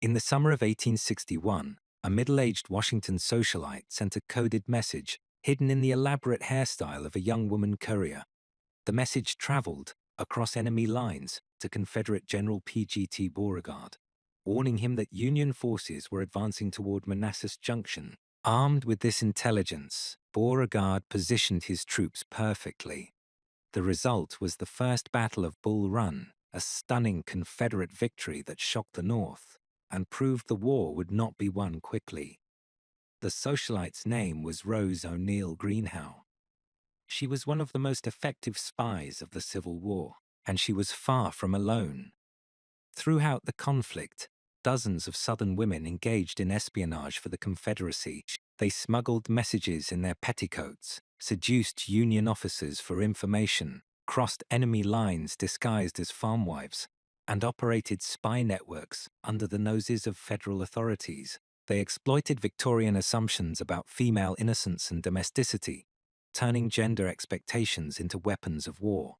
In the summer of 1861, a middle-aged Washington socialite sent a coded message hidden in the elaborate hairstyle of a young woman courier. The message traveled across enemy lines to Confederate General P.G.T. Beauregard, warning him that Union forces were advancing toward Manassas Junction. Armed with this intelligence, Beauregard positioned his troops perfectly. The result was the First Battle of Bull Run, a stunning Confederate victory that shocked the North and proved the war would not be won quickly. The socialite's name was Rose O'Neal Greenhow. She was one of the most effective spies of the Civil War, and she was far from alone. Throughout the conflict, dozens of Southern women engaged in espionage for the Confederacy. They smuggled messages in their petticoats, seduced Union officers for information, crossed enemy lines disguised as farmwives, and operated spy networks under the noses of federal authorities. They exploited Victorian assumptions about female innocence and domesticity, turning gender expectations into weapons of war.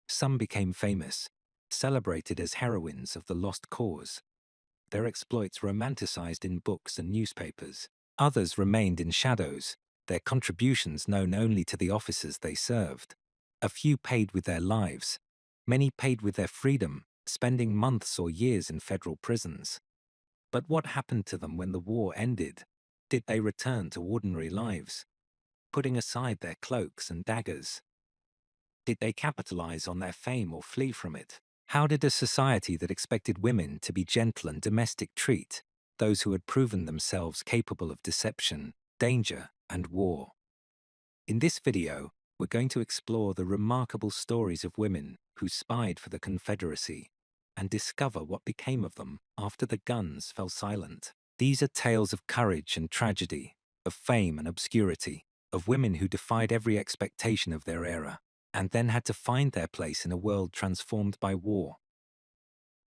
Some became famous, celebrated as heroines of the lost cause, their exploits romanticized in books and newspapers. Others remained in shadows, their contributions known only to the officers they served. A few paid with their lives. Many paid with their freedom, spending months or years in federal prisons. But what happened to them when the war ended? Did they return to ordinary lives, putting aside their cloaks and daggers? Did they capitalize on their fame or flee from it? How did a society that expected women to be gentle and domestic treat those who had proven themselves capable of deception, danger, and war? In this video, we're going to explore the remarkable stories of women who spied for the Confederacy and discover what became of them after the guns fell silent. These are tales of courage and tragedy, of fame and obscurity, of women who defied every expectation of their era and then had to find their place in a world transformed by war.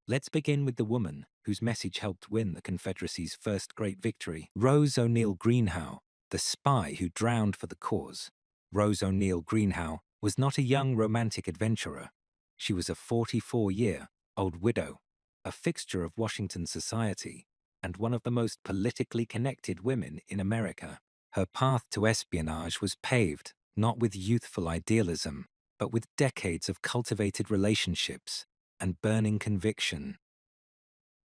Let's begin with the woman whose message helped win the Confederacy's first great victory, Rose O'Neal Greenhow, the spy who drowned for the cause. Rose O'Neal Greenhow was not a young romantic adventurer. She was a 44-year-old widow, a fixture of Washington society, and one of the most politically connected women in America. Her path to espionage was paved not with youthful idealism, but with decades of cultivated relationships and burning conviction.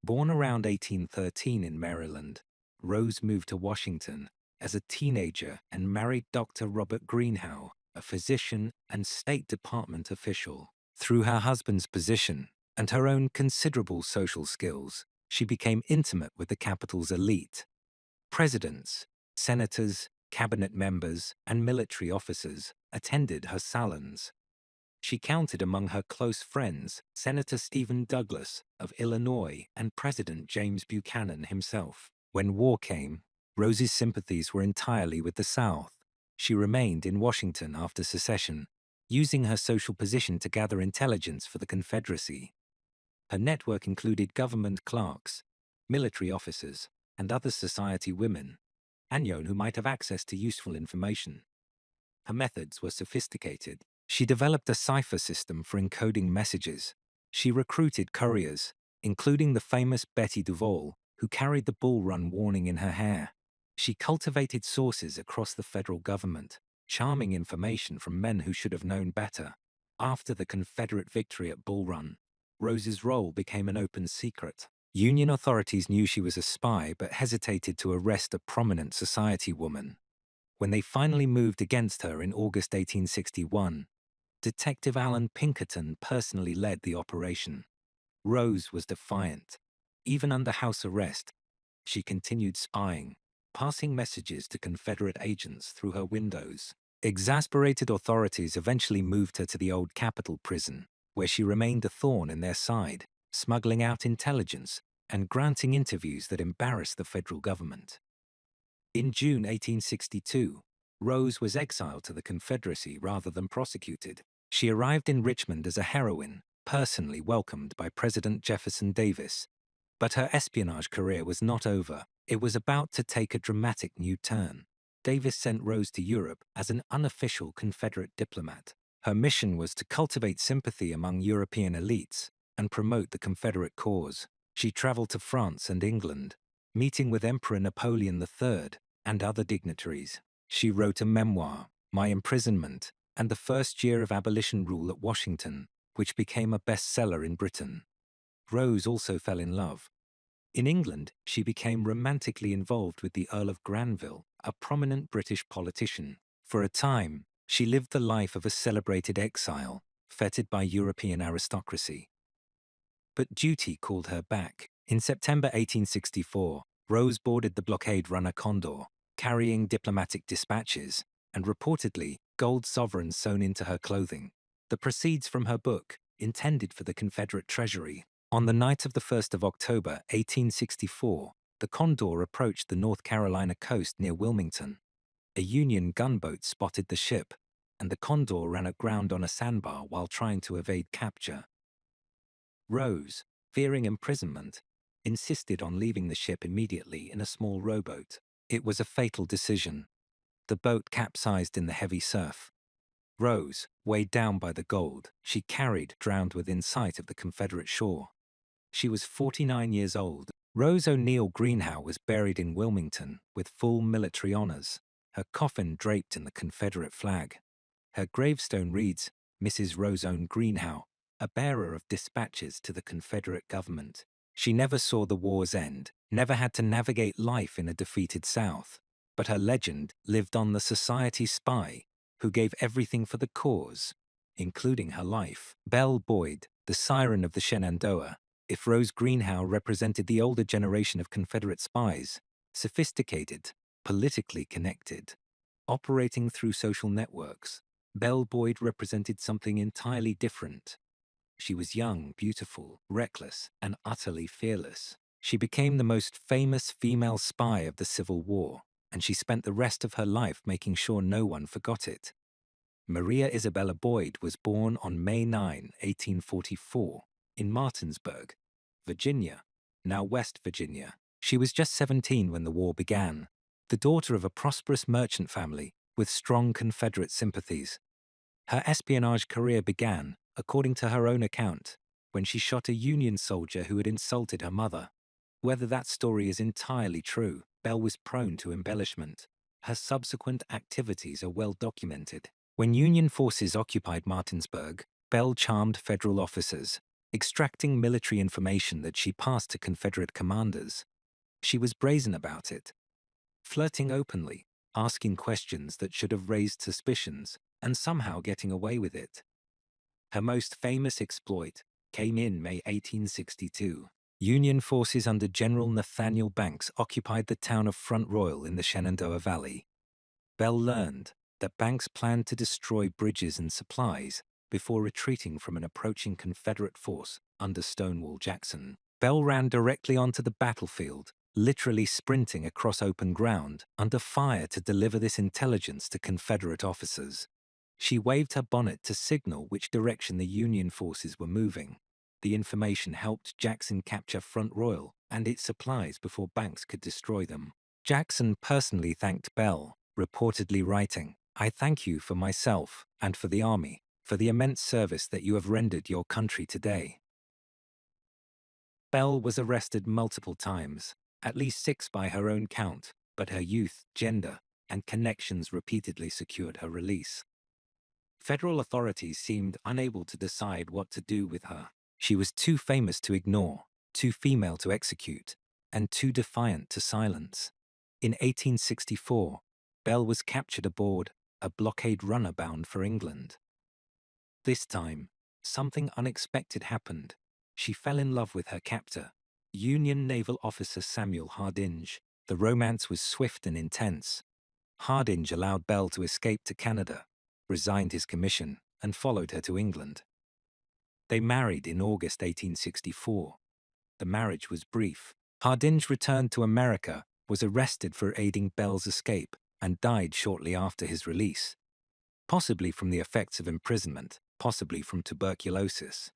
Born around 1813 in Maryland, Rose moved to Washington as a teenager and married Dr. Robert Greenhow, a physician and State Department official. Through her husband's position and her own considerable social skills, she became intimate with the capital's elite. Presidents, senators, cabinet members, and military officers attended her salons. She counted among her close friends Senator Stephen Douglas of Illinois and President James Buchanan himself. When war came, Rose's sympathies were entirely with the South. She remained in Washington after secession, using her social position to gather intelligence for the Confederacy. Her network included government clerks, military officers, and other society women, who might have access to useful information. Her methods were sophisticated. She developed a cipher system for encoding messages. She recruited couriers, including the famous Betty Duval, who carried the Bull Run warning in her hair. She cultivated sources across the federal government, charming information from men who should have known better. After the Confederate victory at Bull Run, Rose's role became an open secret. Union authorities knew she was a spy but hesitated to arrest a prominent society woman. When they finally moved against her in August 1861, Detective Alan Pinkerton personally led the operation. Rose was defiant. Even under house arrest, she continued spying, passing messages to Confederate agents through her windows. Exasperated authorities eventually moved her to the old Capitol prison, where she remained a thorn in their side, smuggling out intelligence and granting interviews that embarrassed the federal government. In June 1862, Rose was exiled to the Confederacy rather than prosecuted. She arrived in Richmond as a heroine, personally welcomed by President Jefferson Davis. But her espionage career was not over. It was about to take a dramatic new turn. Davis sent Rose to Europe as an unofficial Confederate diplomat. Her mission was to cultivate sympathy among European elites and promote the Confederate cause. She traveled to France and England, meeting with Emperor Napoleon III and other dignitaries. She wrote a memoir, My Imprisonment, and the First Year of Abolition Rule at Washington, which became a bestseller in Britain. Rose also fell in love. In England, she became romantically involved with the Earl of Granville, a prominent British politician. For a time, she lived the life of a celebrated exile, feted by European aristocracy. But duty called her back. In September 1864, Rose boarded the blockade runner Condor, carrying diplomatic dispatches, and reportedly, gold sovereigns sewn into her clothing. The proceeds from her book, intended for the Confederate treasury. On the night of the 1st of October, 1864, the Condor approached the North Carolina coast near Wilmington. A Union gunboat spotted the ship, and the Condor ran aground on a sandbar while trying to evade capture. Rose, fearing imprisonment, insisted on leaving the ship immediately in a small rowboat. It was a fatal decision. The boat capsized in the heavy surf. Rose, weighed down by the gold she carried, drowned within sight of the Confederate shore. She was 49 years old. Rose O'Neal Greenhow was buried in Wilmington with full military honors, her coffin draped in the Confederate flag. Her gravestone reads, Mrs. Rose O'Neal Greenhow, a bearer of dispatches to the Confederate government. She never saw the war's end, never had to navigate life in a defeated South, but her legend lived on. The society spy who gave everything for the cause, including her life. Belle Boyd, the siren of the Shenandoah. If Rose Greenhow represented the older generation of Confederate spies, sophisticated, politically connected, operating through social networks, Belle Boyd represented something entirely different. She was young, beautiful, reckless, and utterly fearless. She became the most famous female spy of the Civil War, and she spent the rest of her life making sure no one forgot it. Maria Isabella Boyd was born on May 9, 1844, in Martinsburg, Virginia, now West Virginia. She was just 17 when the war began, the daughter of a prosperous merchant family with strong Confederate sympathies. Her espionage career began, according to her own account, when she shot a Union soldier who had insulted her mother. Whether that story is entirely true, Belle was prone to embellishment. Her subsequent activities are well documented. When Union forces occupied Martinsburg, Belle charmed federal officers, extracting military information that she passed to Confederate commanders. She was brazen about it, flirting openly, asking questions that should have raised suspicions, and somehow getting away with it. Her most famous exploit came in May 1862. Union forces under General Nathaniel Banks occupied the town of Front Royal in the Shenandoah Valley. Belle learned that Banks planned to destroy bridges and supplies before retreating from an approaching Confederate force under Stonewall Jackson. Belle ran directly onto the battlefield, literally sprinting across open ground under fire to deliver this intelligence to Confederate officers. She waved her bonnet to signal which direction the Union forces were moving. The information helped Jackson capture Front Royal and its supplies before Banks could destroy them. Jackson personally thanked Belle, reportedly writing, I thank you for myself and for the Army, for the immense service that you have rendered your country today. Belle was arrested multiple times, at least 6 by her own count, but her youth, gender, and connections repeatedly secured her release. Federal authorities seemed unable to decide what to do with her. She was too famous to ignore, too female to execute, and too defiant to silence. In 1864, Belle was captured aboard a blockade runner bound for England. This time, something unexpected happened. She fell in love with her captor, Union naval officer Samuel Hardinge. The romance was swift and intense. Hardinge allowed Belle to escape to Canada, resigned his commission, and followed her to England. They married in August 1864. The marriage was brief. Hardinge returned to America, was arrested for aiding Belle's escape, and died shortly after his release. Possibly from the effects of imprisonment, possibly from tuberculosis.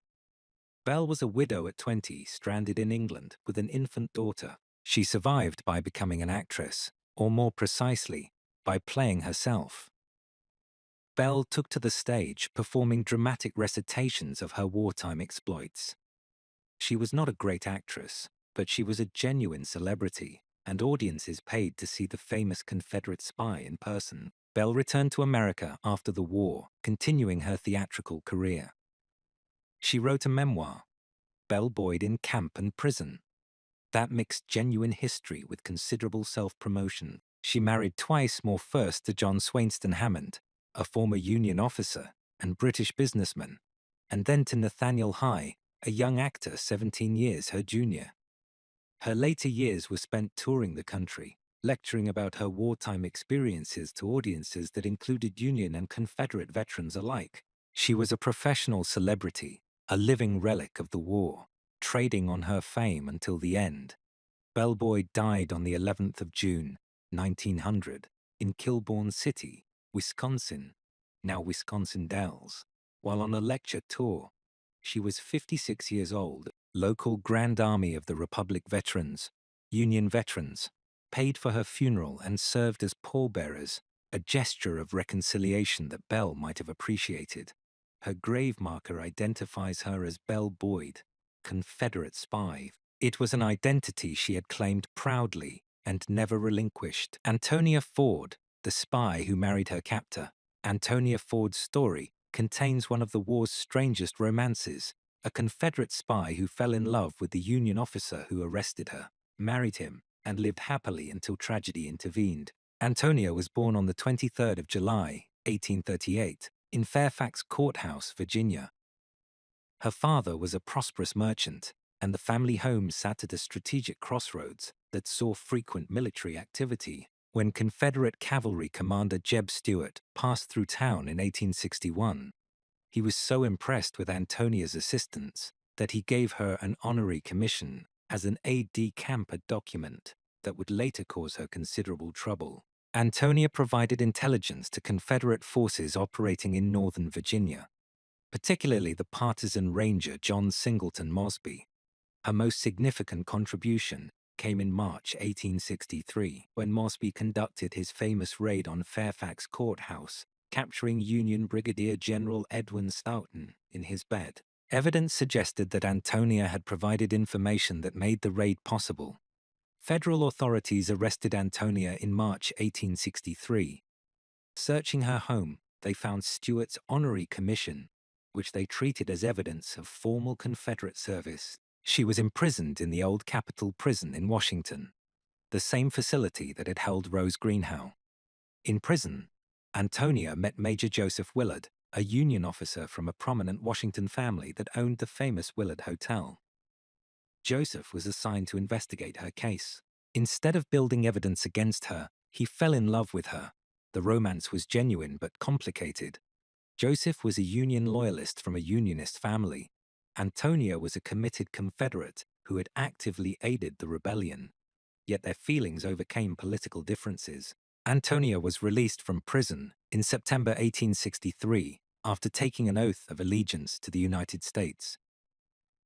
Belle was a widow at 20, stranded in England with an infant daughter. She survived by becoming an actress, or more precisely, by playing herself. Belle took to the stage, performing dramatic recitations of her wartime exploits. She was not a great actress, but she was a genuine celebrity, and audiences paid to see the famous Confederate spy in person. Bell returned to America after the war, continuing her theatrical career. She wrote a memoir, Bell Boyd in Camp and Prison, that mixed genuine history with considerable self-promotion. She married twice more, first to John Swainston Hammond, a former Union officer and British businessman, and then to Nathaniel High, a young actor 17 years her junior. Her later years were spent touring the country, lecturing about her wartime experiences to audiences that included Union and Confederate veterans alike. She was a professional celebrity, a living relic of the war, trading on her fame until the end. Bell Boyd died on the 11th of June, 1900, in Kilbourne City, Wisconsin, now Wisconsin Dells, while on a lecture tour. She was 56 years old. Local Grand Army of the Republic veterans, Union veterans, paid for her funeral and served as pallbearers, a gesture of reconciliation that Bell might have appreciated. Her grave marker identifies her as Bell Boyd, Confederate spy. It was an identity she had claimed proudly and never relinquished. Antonia Ford, the spy who married her captor. Antonia Ford's story contains one of the war's strangest romances. A Confederate spy who fell in love with the Union officer who arrested her, married him, and lived happily until tragedy intervened. Antonia was born on the 23rd of July, 1838, in Fairfax Courthouse, Virginia. Her father was a prosperous merchant, and the family home sat at a strategic crossroads that saw frequent military activity. When Confederate cavalry commander Jeb Stuart passed through town in 1861, he was so impressed with Antonia's assistance that he gave her an honorary commission as an aide-de-camp, a document that would later cause her considerable trouble. Antonia provided intelligence to Confederate forces operating in northern Virginia, particularly the partisan ranger John Singleton Mosby. Her most significant contribution came in March 1863, when Mosby conducted his famous raid on Fairfax Courthouse, capturing Union Brigadier General Edwin Stoughton in his bed. Evidence suggested that Antonia had provided information that made the raid possible. Federal authorities arrested Antonia in March 1863. Searching her home, they found Stuart's honorary commission, which they treated as evidence of formal Confederate service. She was imprisoned in the old Capitol Prison in Washington, the same facility that had held Rose Greenhow. In prison, Antonia met Major Joseph Willard, a Union officer from a prominent Washington family that owned the famous Willard Hotel. Joseph was assigned to investigate her case. Instead of building evidence against her, he fell in love with her. The romance was genuine but complicated. Joseph was a Union loyalist from a Unionist family. Antonia was a committed Confederate who had actively aided the rebellion. Yet their feelings overcame political differences. Antonia was released from prison in September 1863 after taking an oath of allegiance to the United States.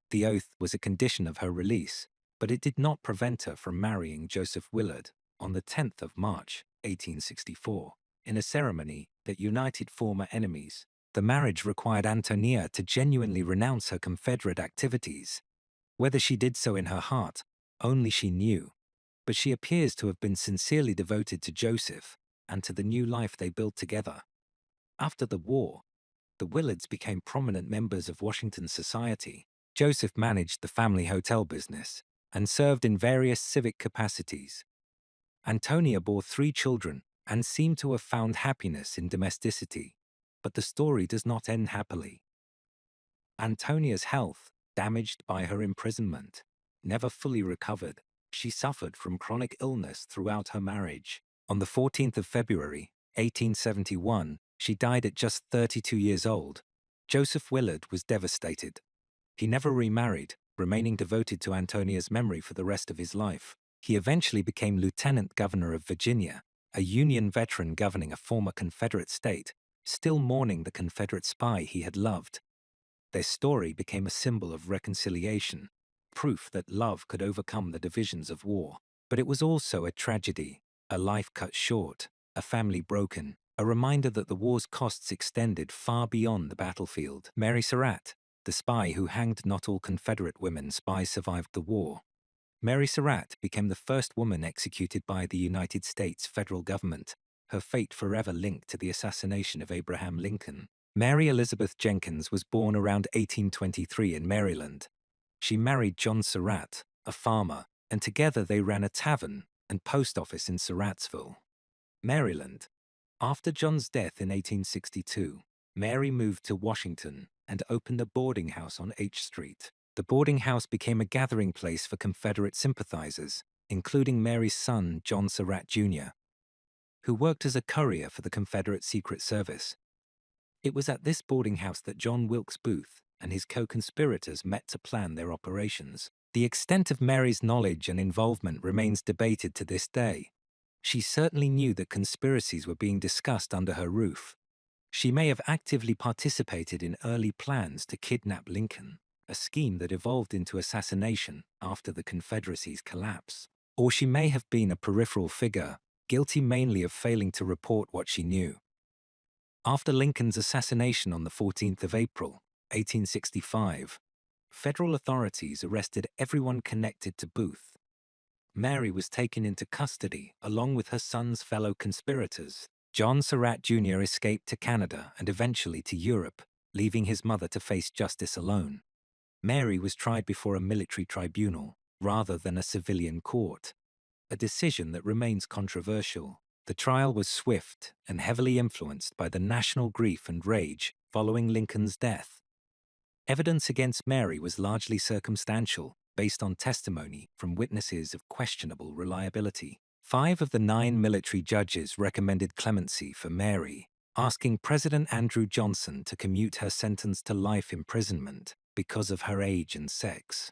The oath was a condition of her release, but it did not prevent her from marrying Joseph Willard on the 10th of March, 1864, in a ceremony that united former enemies. The marriage required Antonia to genuinely renounce her Confederate activities. Whether she did so in her heart, only she knew, but she appears to have been sincerely devoted to Joseph and to the new life they built together. After the war, the Willards became prominent members of Washington society. Joseph managed the family hotel business and served in various civic capacities. Antonia bore 3 children and seemed to have found happiness in domesticity, but the story does not end happily. Antonia's health, damaged by her imprisonment, never fully recovered. She suffered from chronic illness throughout her marriage. On the 14th of February, 1871, she died at just 32 years old. Joseph Willard was devastated. He never remarried, remaining devoted to Antonia's memory for the rest of his life. He eventually became Lieutenant Governor of Virginia, a Union veteran governing a former Confederate state, still mourning the Confederate spy he had loved. Their story became a symbol of reconciliation, proof that love could overcome the divisions of war. But it was also a tragedy, a life cut short, a family broken, a reminder that the war's costs extended far beyond the battlefield. Mary Surratt, the spy who hanged not all Confederate women spies survived the war. Mary Surratt became the first woman executed by the United States federal government, her fate forever linked to the assassination of Abraham Lincoln. Mary Elizabeth Jenkins was born around 1823 in Maryland. She married John Surratt, a farmer, and together they ran a tavern and post office in Surrattsville, Maryland. After John's death in 1862, Mary moved to Washington and opened a boarding house on H Street. The boarding house became a gathering place for Confederate sympathizers, including Mary's son, John Surratt Jr., who worked as a courier for the Confederate Secret Service. It was at this boarding house that John Wilkes Booth and his co-conspirators met to plan their operations. The extent of Mary's knowledge and involvement remains debated to this day. She certainly knew that conspiracies were being discussed under her roof. She may have actively participated in early plans to kidnap Lincoln, a scheme that evolved into assassination after the Confederacy's collapse. Or she may have been a peripheral figure, guilty mainly of failing to report what she knew. After Lincoln's assassination on the 14th of April, 1865, federal authorities arrested everyone connected to Booth. Mary was taken into custody along with her son's fellow conspirators. John Surratt Jr. escaped to Canada and eventually to Europe, leaving his mother to face justice alone. Mary was tried before a military tribunal, rather than a civilian court, a decision that remains controversial. The trial was swift and heavily influenced by the national grief and rage following Lincoln's death. Evidence against Mary was largely circumstantial, based on testimony from witnesses of questionable reliability. 5 of the 9 military judges recommended clemency for Mary, asking President Andrew Johnson to commute her sentence to life imprisonment because of her age and sex.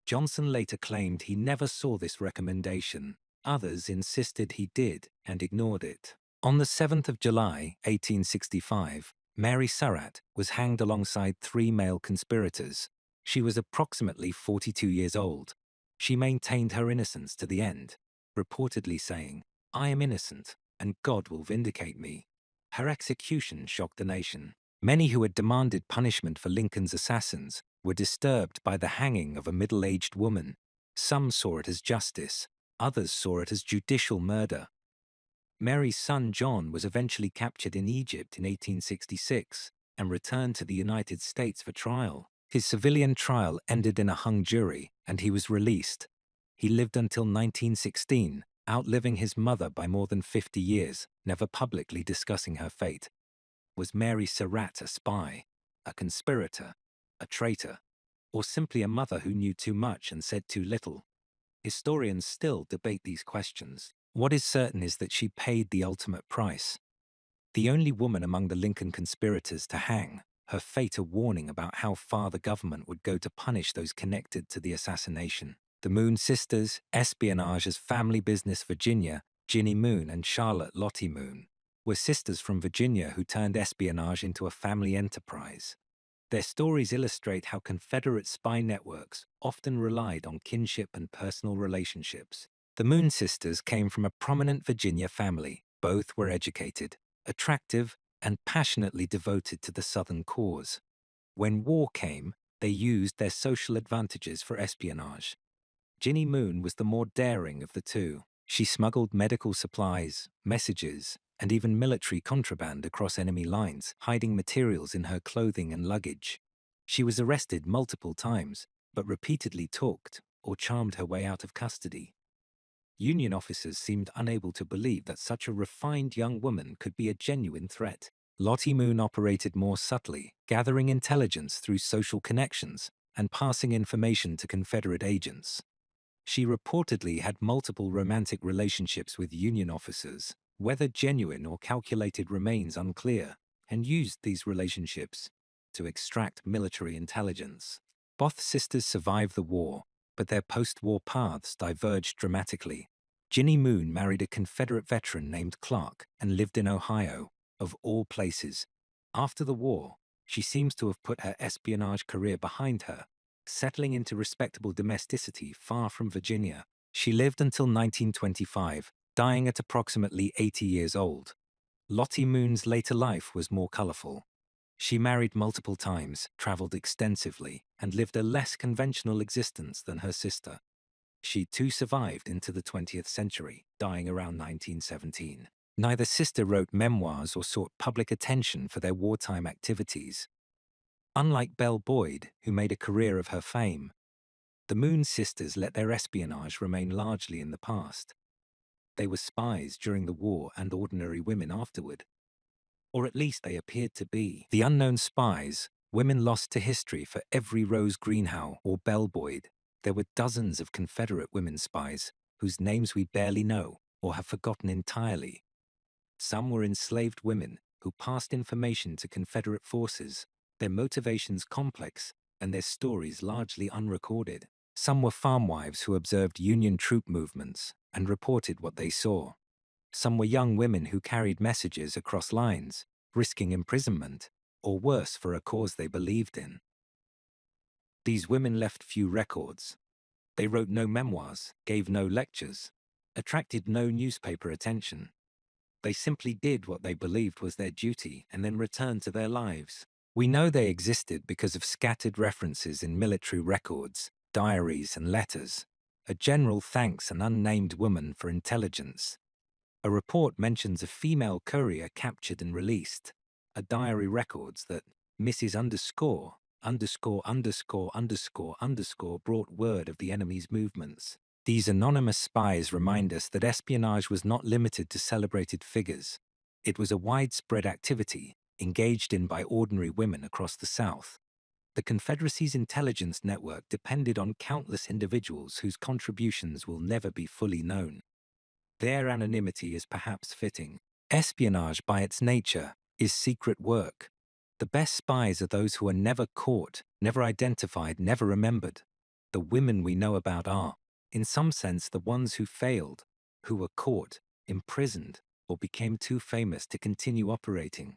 Johnson later claimed he never saw this recommendation. Others insisted he did and ignored it. On the 7th of July, 1865, Mary Surratt was hanged alongside 3 male conspirators. She was approximately 42 years old. She maintained her innocence to the end, reportedly saying, "I am innocent, and God will vindicate me." Her execution shocked the nation. Many who had demanded punishment for Lincoln's assassins were disturbed by the hanging of a middle-aged woman. Some saw it as justice, others saw it as judicial murder. Mary's son John was eventually captured in Egypt in 1866 and returned to the United States for trial. His civilian trial ended in a hung jury, and he was released. He lived until 1916, outliving his mother by more than 50 years, never publicly discussing her fate. Was Mary Surratt a spy, a conspirator, a traitor, or simply a mother who knew too much and said too little? Historians still debate these questions. What is certain is that she paid the ultimate price. The only woman among the Lincoln conspirators to hang, her fate a warning about how far the government would go to punish those connected to the assassination. The Moon sisters, Espionage's family business Virginia, Ginny Moon and Charlotte Lottie Moon, were sisters from Virginia who turned espionage into a family enterprise. Their stories illustrate how Confederate spy networks often relied on kinship and personal relationships. The Moon sisters came from a prominent Virginia family. Both were educated, attractive, and passionately devoted to the Southern cause. When war came, they used their social advantages for espionage. Ginny Moon was the more daring of the two. She smuggled medical supplies, messages, and even military contraband across enemy lines, hiding materials in her clothing and luggage. She was arrested multiple times, but repeatedly talked or charmed her way out of custody. Union officers seemed unable to believe that such a refined young woman could be a genuine threat. Lottie Moon operated more subtly, gathering intelligence through social connections and passing information to Confederate agents. She reportedly had multiple romantic relationships with Union officers. Whether genuine or calculated remains unclear, and used these relationships to extract military intelligence. Both sisters survived the war, but their post-war paths diverged dramatically. Ginny Moon married a Confederate veteran named Clark and lived in Ohio, of all places. After the war, she seems to have put her espionage career behind her, settling into respectable domesticity far from Virginia. She lived until 1925, dying at approximately 80 years old. Lottie Moon's later life was more colorful. She married multiple times, traveled extensively, and lived a less conventional existence than her sister. She too survived into the 20th century, dying around 1917. Neither sister wrote memoirs or sought public attention for their wartime activities. Unlike Belle Boyd, who made a career of her fame, the Moon sisters let their espionage remain largely in the past. They were spies during the war and ordinary women afterward. Or at least they appeared to be. The unknown spies, women lost to history for every Rose Greenhow or Belle Boyd. There were dozens of Confederate women spies, whose names we barely know or have forgotten entirely. Some were enslaved women who passed information to Confederate forces, their motivations complex and their stories largely unrecorded. Some were farmwives who observed Union troop movements and reported what they saw. Some were young women who carried messages across lines, risking imprisonment, or worse for a cause they believed in. These women left few records. They wrote no memoirs, gave no lectures, attracted no newspaper attention. They simply did what they believed was their duty and then returned to their lives. We know they existed because of scattered references in military records, diaries and letters, a general thanks an unnamed woman for intelligence. A report mentions a female courier captured and released. A diary records that Mrs. ______ brought word of the enemy's movements. These anonymous spies remind us that espionage was not limited to celebrated figures. It was a widespread activity, engaged in by ordinary women across the South. The Confederacy's intelligence network depended on countless individuals whose contributions will never be fully known. Their anonymity is perhaps fitting. Espionage, by its nature, is secret work. The best spies are those who are never caught, never identified, never remembered. The women we know about are, in some sense, the ones who failed, who were caught, imprisoned, or became too famous to continue operating.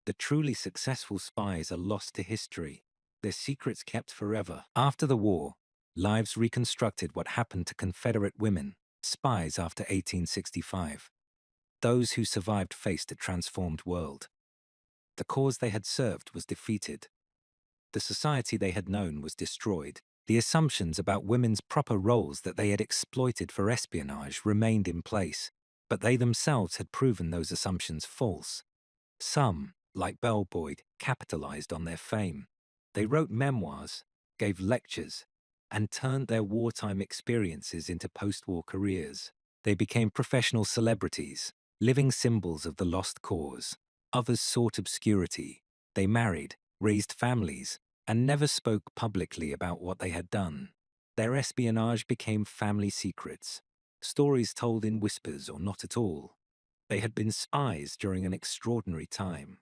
The truly successful spies are lost to history, their secrets kept forever. After the war, Lives reconstructed what happened to Confederate women, spies after 1865. Those who survived faced a transformed world. The cause they had served was defeated. The society they had known was destroyed. The assumptions about women's proper roles that they had exploited for espionage remained in place, but they themselves had proven those assumptions false. Some, like Belle Boyd, capitalized on their fame. They wrote memoirs, gave lectures, and turned their wartime experiences into post-war careers. They became professional celebrities, living symbols of the lost cause. Others sought obscurity. They married, raised families, and never spoke publicly about what they had done. Their espionage became family secrets, stories told in whispers or not at all. They had been spies during an extraordinary time.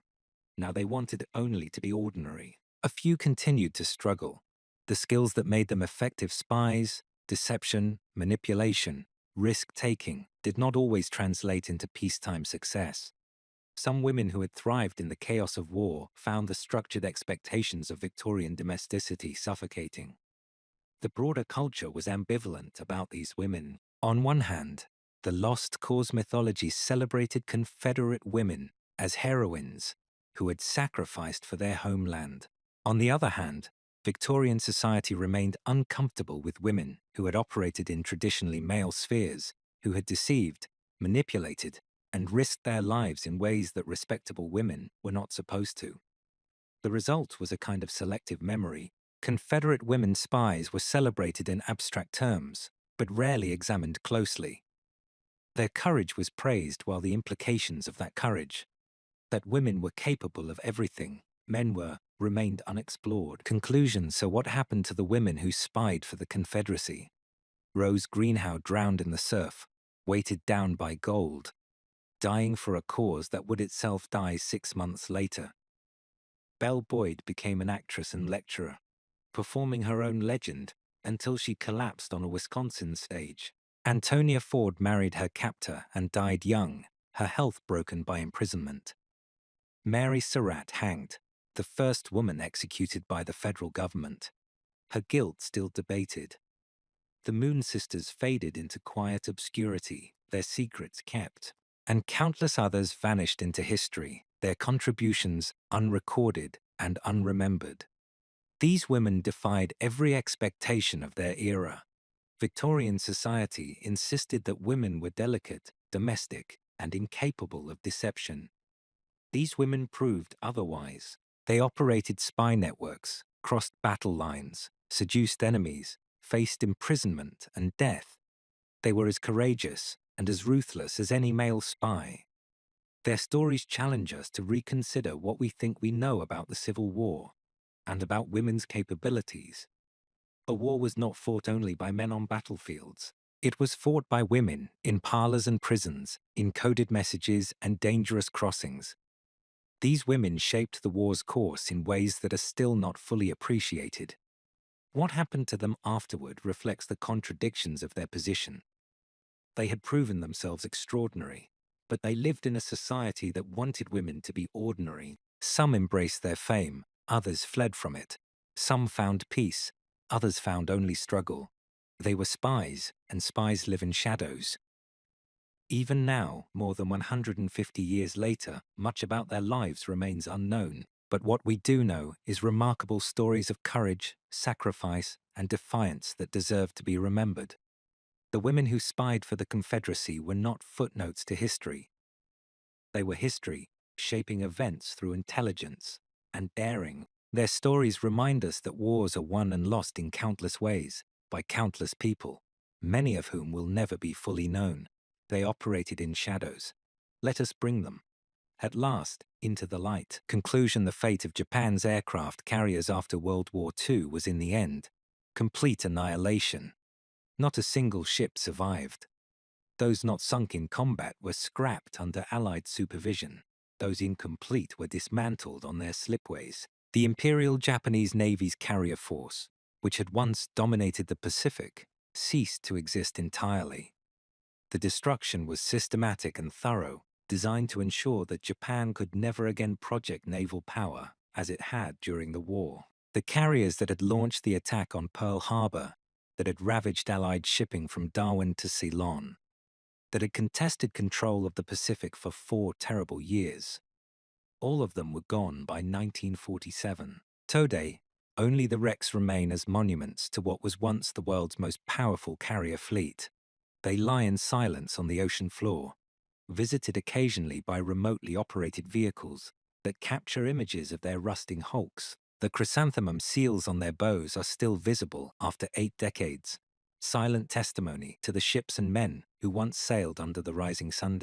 Now they wanted only to be ordinary. A few continued to struggle. The skills that made them effective spies, deception, manipulation, risk-taking, did not always translate into peacetime success. Some women who had thrived in the chaos of war found the structured expectations of Victorian domesticity suffocating. The broader culture was ambivalent about these women. On one hand, the lost cause mythology celebrated Confederate women as heroines who had sacrificed for their homeland. On the other hand, Victorian society remained uncomfortable with women who had operated in traditionally male spheres, who had deceived, manipulated, and risked their lives in ways that respectable women were not supposed to. The result was a kind of selective memory. Confederate women spies were celebrated in abstract terms, but rarely examined closely. Their courage was praised while the implications of that courage, that women were capable of everything, men were, remained unexplored. Conclusion: so what happened to the women who spied for the Confederacy? Rose Greenhow drowned in the surf, weighted down by gold, dying for a cause that would itself die 6 months later. Belle Boyd became an actress and lecturer, performing her own legend until she collapsed on a Wisconsin stage. Antonia Ford married her captor and died young, her health broken by imprisonment. Mary Surratt hanged, the first woman executed by the federal government. Her guilt still debated. The Moon sisters faded into quiet obscurity, their secrets kept, and countless others vanished into history, their contributions unrecorded and unremembered. These women defied every expectation of their era. Victorian society insisted that women were delicate, domestic, and incapable of deception. These women proved otherwise. They operated spy networks, crossed battle lines, seduced enemies, faced imprisonment and death. They were as courageous and as ruthless as any male spy. Their stories challenge us to reconsider what we think we know about the Civil War and about women's capabilities. A war was not fought only by men on battlefields. It was fought by women in parlors and prisons, in coded messages and dangerous crossings. These women shaped the war's course in ways that are still not fully appreciated. What happened to them afterward reflects the contradictions of their position. They had proven themselves extraordinary, but they lived in a society that wanted women to be ordinary. Some embraced their fame, others fled from it. Some found peace, others found only struggle. They were spies, and spies live in shadows. Even now, more than 150 years later, much about their lives remains unknown. But what we do know is remarkable stories of courage, sacrifice, and defiance that deserve to be remembered. The women who spied for the Confederacy were not footnotes to history. They were history, shaping events through intelligence and daring. Their stories remind us that wars are won and lost in countless ways, by countless people, many of whom will never be fully known. They operated in shadows. Let us bring them, at last, into the light. Conclusion: the fate of Japan's aircraft carriers after World War II was in the end complete annihilation. Not a single ship survived. Those not sunk in combat were scrapped under Allied supervision. Those incomplete were dismantled on their slipways. The Imperial Japanese Navy's carrier force, which had once dominated the Pacific, ceased to exist entirely. The destruction was systematic and thorough, designed to ensure that Japan could never again project naval power as it had during the war. The carriers that had launched the attack on Pearl Harbor, that had ravaged Allied shipping from Darwin to Ceylon, that had contested control of the Pacific for 4 terrible years. All of them were gone by 1947. Today, only the wrecks remain as monuments to what was once the world's most powerful carrier fleet. They lie in silence on the ocean floor, visited occasionally by remotely operated vehicles that capture images of their rusting hulks. The chrysanthemum seals on their bows are still visible after 8 decades, silent testimony to the ships and men who once sailed under the rising sun.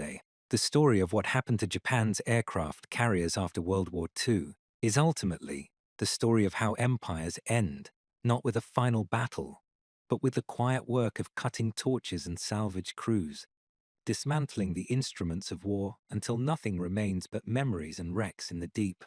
The story of what happened to Japan's aircraft carriers after World War II is ultimately the story of how empires end, not with a final battle, but with the quiet work of cutting torches and salvage crews, dismantling the instruments of war until nothing remains but memories and wrecks in the deep.